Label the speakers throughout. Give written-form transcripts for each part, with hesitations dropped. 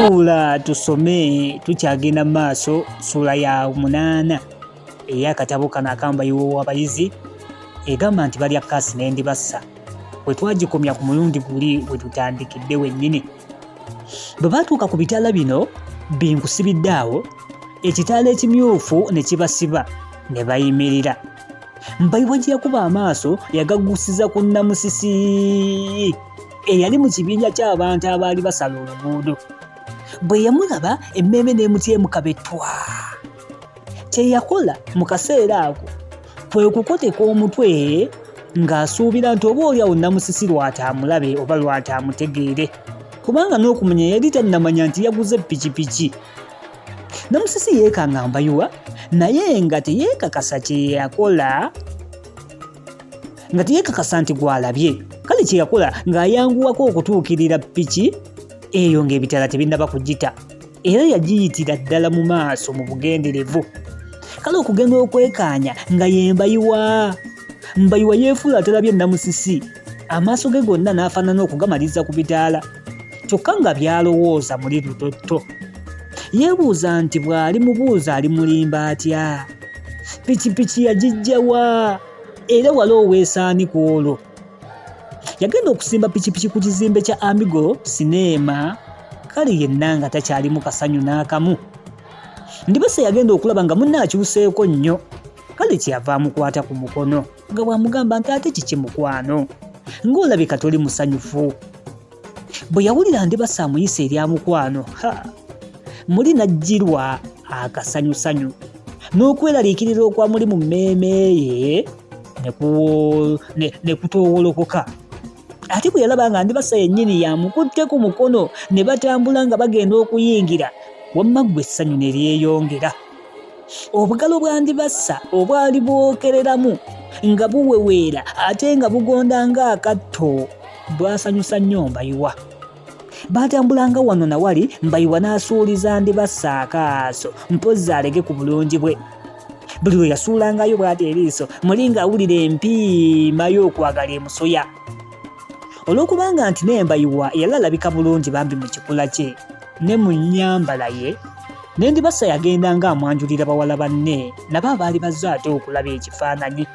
Speaker 1: Tuula tusome tukyagenda mu maaso ssuula ya 8 ey'akatabo kano akambayiwa w'abayizi egamba nti balya kaasi n'endibassa bwe twagikomya ku mulundi guli we tutandikidde wennyini. Bwe baatuuka ku bitaala bino binkusibidde awo, ekitaala ekimyufu ne kibasiba ne bayimirira. Mbayiwa gye yakuba amaaso yagaggusiza ku Namusisi eyali mu kibinja ky'abantu abaali basala oluguudo. Bwe yamulaba emmeeme n'emutyemu kabettwa. Kye yakola mu kaseera ako kwe kukoteka omutwe ng'asuubira nti oboolyawo Namusisi lw'ataamulabe oba lw'ataamutegeere, kubanga n'okumanya yali tannamanya nti yaguze ppikipiki. Namusisi yeekanga Mbayiwa naye nga teyeekakasa kye yakola, nga teyeekakasa nti gw'alabye. Kale kye yakola ng'ayanguwako okutuukirira ppiki eyo ng'ebitala tebinnaba kugita, era yagiyitira ddala mu maaso mu bugenderevu. Kale okugenda okwekaanya nga ye Mbayiwa. Mbayiwa yeefuula atalabye Namusisi, amaaso ge gonna n'afaanana okugamaliza ku bitaala, kyokka nga by'alowooza muli lutoto. Yeebuuza nti bw'ali mubuuza alimulimba atya? Pikipiki yagiggya wa? Era wali oweesaani ku olwo? Yagenda okusimba pikipiki ku kizimbe kya Amigo Cinema, kale yenna nga takyalimu kasanyu n'akamu. Ndibasa yagenda okulaba nga munne akyuseeko nnyo, kale kyeyava amukwata ku mukono nga bw'amugamba nti ate kiki mukwano, ng'olabika toli musanyufu. Bwe yawulira Ndibasa amuyisa eri amukwano, muli n'ajjirwa akasanyusanyu n'okweraliikirira okwa muli mu mmeeme ye ne kutoowolokoka. Ate bwe yalaba nga Ndibasa yennyini yamukutte ku mukono ne batambula nga bagenda okuyingira, wamma ggwe essanyu ne lyeyongera. Obugalo bwa Ndibasa obwali bwokereramu nga buweweera ate nga bugonda ng'akatto bwasanyusa nnyo Mbayiwa. Baatambulanga wano na wali, Mbayiwa n'asuuliza Ndibasa akaaso mpozzi alege ku bulungi bwe. Buli lwe yasuulangayo bw'ati eriiso muli ng'awulira empiima y'okwagala emusoya. Olw'okubanga nti ne Mbayiwa yali alabika bulungi bambi mu kikula kye ne mu nnyambala ye, ne Ndibasa yagendanga amwanjulira bawala banne nabo abaali bazze ate okulaba ekifaananyi.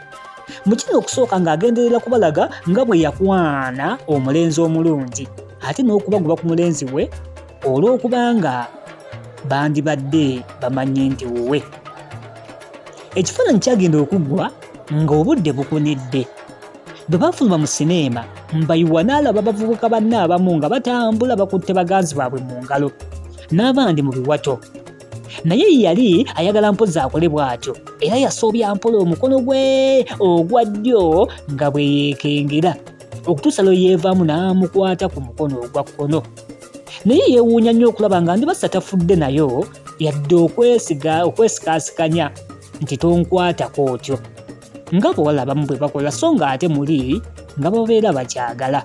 Speaker 1: Mu kino okusooka ng'agenderera kubalaga nga bwe yakwana omulenzi omulungi, ate n'okubaguba ku mulenzi we olw'okubanga bandibadde bamanyi nti wuwe. Ekifaananyi kyagenda okuggwa ng'obudde bukunidde. Bwe baafuluma mu sineema, Mbayiwa n'alaba abavubuka banne abamu nga batambula bakutte baganzi baabwe mu ngalo, n'abandi mu biwato. Naye yali ayagala mpozzi akole bw'atyo, era yasoobya mpola omukono gwe ogwa ddyo nga bwe yeekengera okutuusa lwe yeevaamu n'amukwata ku mukono ogwa kkono. Naye yeewuunya nnyo okulaba nga Ndibasa tafudde nayo yadde okwesikaasikanya nti tonkwatako otyo, nga bawala abamu bwe bakola, so nga ate muli nga babeera bakyagala.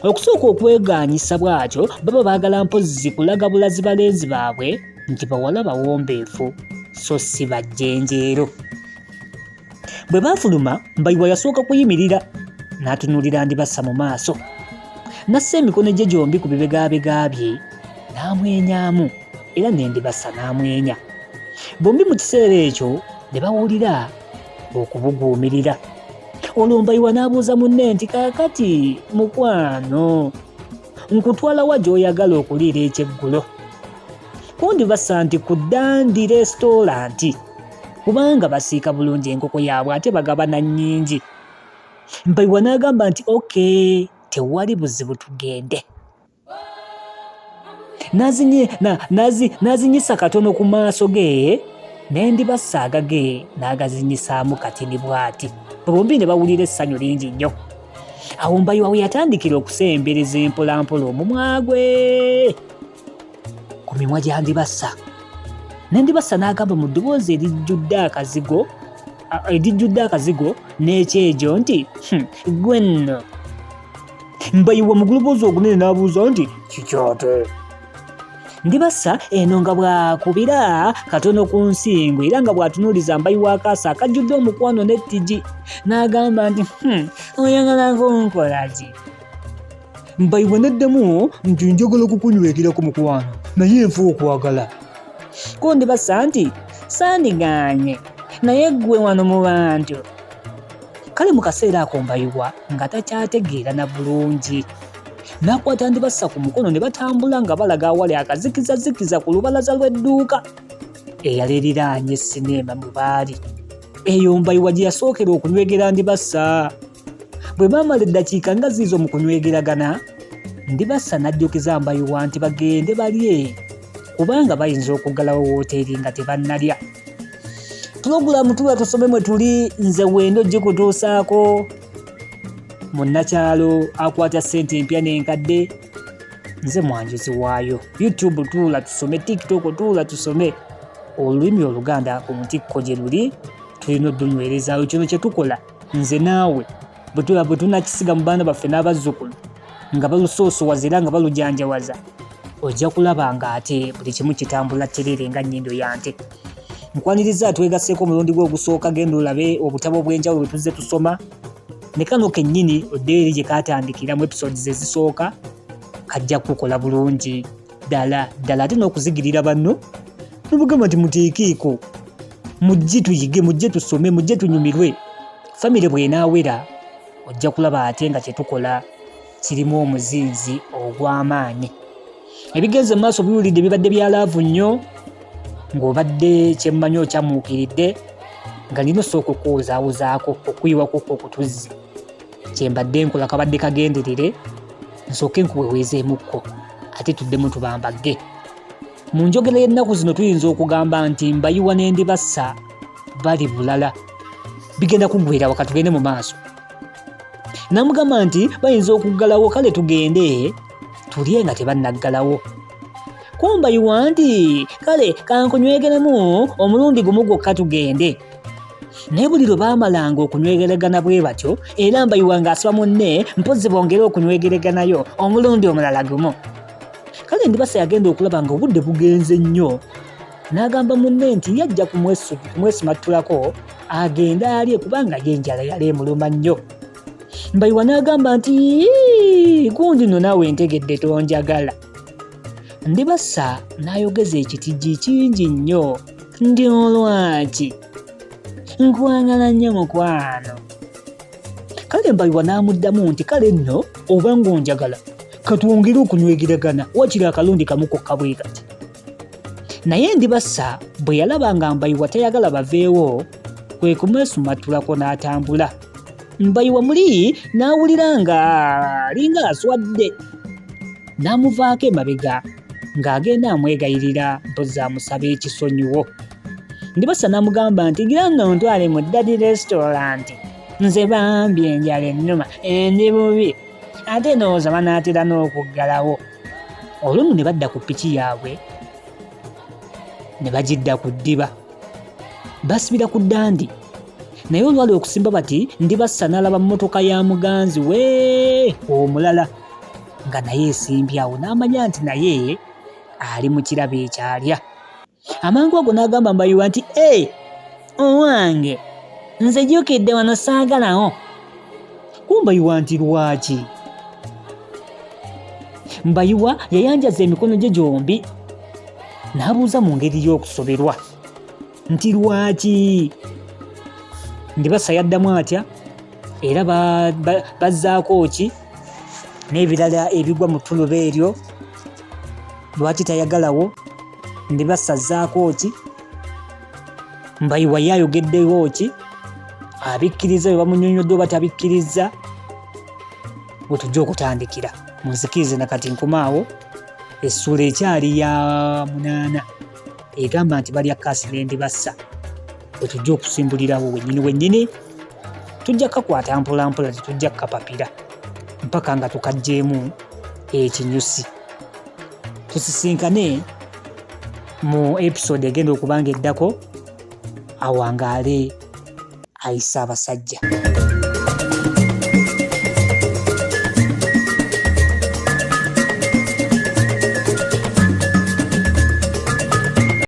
Speaker 1: Okusooka okwegaanyisa bw'atyo baba baagala mpozzi kulaga bulazi balenzi baabwe nti bawala bawombeefu so si bajjenjeero. Bwe baafuluma, Mbayiwa yasooka kuyimirira n'atunuulira Ndibasa mu maaso, n'assa emikono gye gyombi ku bibegabega bye n'amwenyaamu, era ne Ndibasa n'amwenya. Bombi mu kiseera ekyo ne bawulira okubuguumirira. Olwo Mbayiwa n'abuuza munne nti kaakati mukwano, nkutwala wa gy'oyagala okuliira ekyeggulo? Ku Ndibasa nti ku Dandi Restauranti, kubanga basiika bulungi enkoko yaabwe ate bagabana nnyingi. Mbayiwa n'agamba nti okay, tewali buzibu tugende. N'azinyisa katono ku maaso ge, ne Ndibasa agage n'agazinyisaamu katini bw'ati. Bombi ne bawulira essanyu lingi nnyo. Awo Mbayiwa we yatandikira okusembereza empolampola omumwa gwe ku mimwa gya Ndibasa. Ne Ndibasa n'agamba mu ddoboozi erijjudde akazigo n'ekyejo nti gwe nno. Mbayiwa mu guluboozi ogunene n'abuuza nti kikyote? Ndibasa eno nga bw'akubira katono ku nsingo era nga bw'atunuuliza Mbayiwa akaasa akajjudde omukwano n'ettigi, n'agamba nti oyagala kunkola ki? Mbayiwa n'addamu nti njagala kukunywekera ku mukwano. naye nfa okwagala ko Ndibassa nti saandiganye naye ggwe wano mu bantu. Kale mu kaseera ako Mbayiwa nga takyategeera na bulungi n'akwata Ndibassa ku mukono ne batambula nga balaga awali akazikizazikiza ku lubalaza lw'edduuka eyali eriraanye sinema mwe baali. Eyo Mbayiwa gye yasookera okunywegera Ndibassa. Bwe baamala eddakiika nga ziizo mu kunywegeragana, Ndibassa n'ajjukiza Mbayiwa nti bagende balye kubanga bayinza okuggalawo wooteeri nga tebannalya. Pulogulaamu tuba tusome mwe tuli, nze Wendo gikutuusaako. Munnakyalo akwata ssente empya n'enkadde, nze mwanjuzi waayo. YouTube tuula tusome, TikTok tuula tusome. Olulimi Oluganda ku ntikko gye luli tulina oddunywerezaayo. Kino kye tukola nze naawe bwe tunakisiga mu baana baffe n'abazzukulu nga balusoosowaza era nga balujanjawaza, ojja kulaba nga ate buli kimu kitambula tterere nga nnyindo ya nte. Nkwaniriza twegaseeko omulundi gwe ogusooka, genda olabe obutabo bw'enjawulo bwe tuzze tusoma, ne kano kennyini oddeyo eri gye kaatandikira mu episodes ezisooka, kajja kukola bulungi ddala ddala. Ate n'okuzigirira banno nobugamba nti muteekeeko, mujje tuyige, mujje tusome, mujje tunyumirwe. Famire bw'enaawera ojja kulaba ate nga kye tukola kirimu omuzinzi ogw'amaanyi. Ebigenze mu maaso biwulidde bibadde bya laavu nnyo, ng'obadde kyemmanyi okyamuukiridde nga nina osooka okuwuzaawuzaako okuyiwakokko okutuzzi. Kyembadde nkola kabadde kagenderere, nsooke nkuweweezeemukko ate tuddemu tubambagge. Mu njogera y'ennaku zino tuyinza okugamba nti Mbayiwa ne Ndibassa bali bulala, bigenda kuggweera waka tugende mu maaso. Namugamba nti bayinza okuggalawo, kale tugende tulye nga tebannaggalawo. Ko Mbayiwa nti kale kankunywegeremu omulundi gumu gwokka tugende. Naye buli lwe baamalanga okunywegeragana bwe batyo, era Mbayiwa ng'asaba munne mpozzi bongere okunywegeraganayo omulundi omulala gumu. Kale Ndibassa yagenda okulaba nga obudde bugenze nnyo, n'agamba munne nti yajja kumwesimattulako agende alye kubanga y'enjala yali emuluma nnyo. Mbayiwa n'agamba nti gundi nno naawe ntegedde tonjagala. Ndibassa n'ayogeza ekitijji kingi nnyo, ndi olwaki nkwagala nnyo mukwano. Kale Mbayiwa n'amuddamu nti kale nno oba ng'onjagala katwongere okunywegeragana, wakiri akalundi kamu kokka bwe kati. Naye Ndibassa bwe yalaba nga Mbayiwa tayagala baveewo, kwe kumwesumattulako n'atambula. Mbayiwa muli n'awulira nga alinga aswadde, n'amuvaako emabega ng'agenda amwegayirira mpozzi amusaba ekisonyiwo. Ndibassa n'amugamba nti gira nno ntwale mu Daddy Restaurant, nze bambi enjala ennuma endi bubi, ate ndowooza banaatera n'okuggalawo. Olumu ne badda ku ppiki yaabwe ne bagidda ku ddiba, basibira ku ddandi. Naye olwali okusimba bati, Ndibassa n'alaba mmotoka ya muganzi we omulala nga naye esimbye awo, n'amanya nti naye ali mu kirabo ekyalya. Amangu ago n'agamba Mbayiwa nti owange nze jjukidde wano saagalawo. Ko Mbayiwa nti lwaki? Mbayiwa yayanjaza emikono gye gyombi n'abuuza mu ngeri y'okusoberwa nti lwaki? Ndibassa yaddamu atya, era bazzaako ki n'ebirala ebigwa mu ttuluba eryo. Lwaki tayagalawo? Ndibassa azzaako ki? Mbayiwa yayogeddewo ki? Abikkiriza bwe bamunyonyodde oba tabikkiriza? Bwe tujja okutandikira munzikirize nakati nkomaawo. Essuula ekyali ya 8 egamba nti balya Kassi ne Ndibassa. Bwe tujja okusimbulirawo wennyini tujja kakwata mpolampola, tetujja kapapira mpaka nga tukagjeemu ekinyusi. Tusisinkane mu episode egenda okubanga eddako awangaale ayisa abasajja.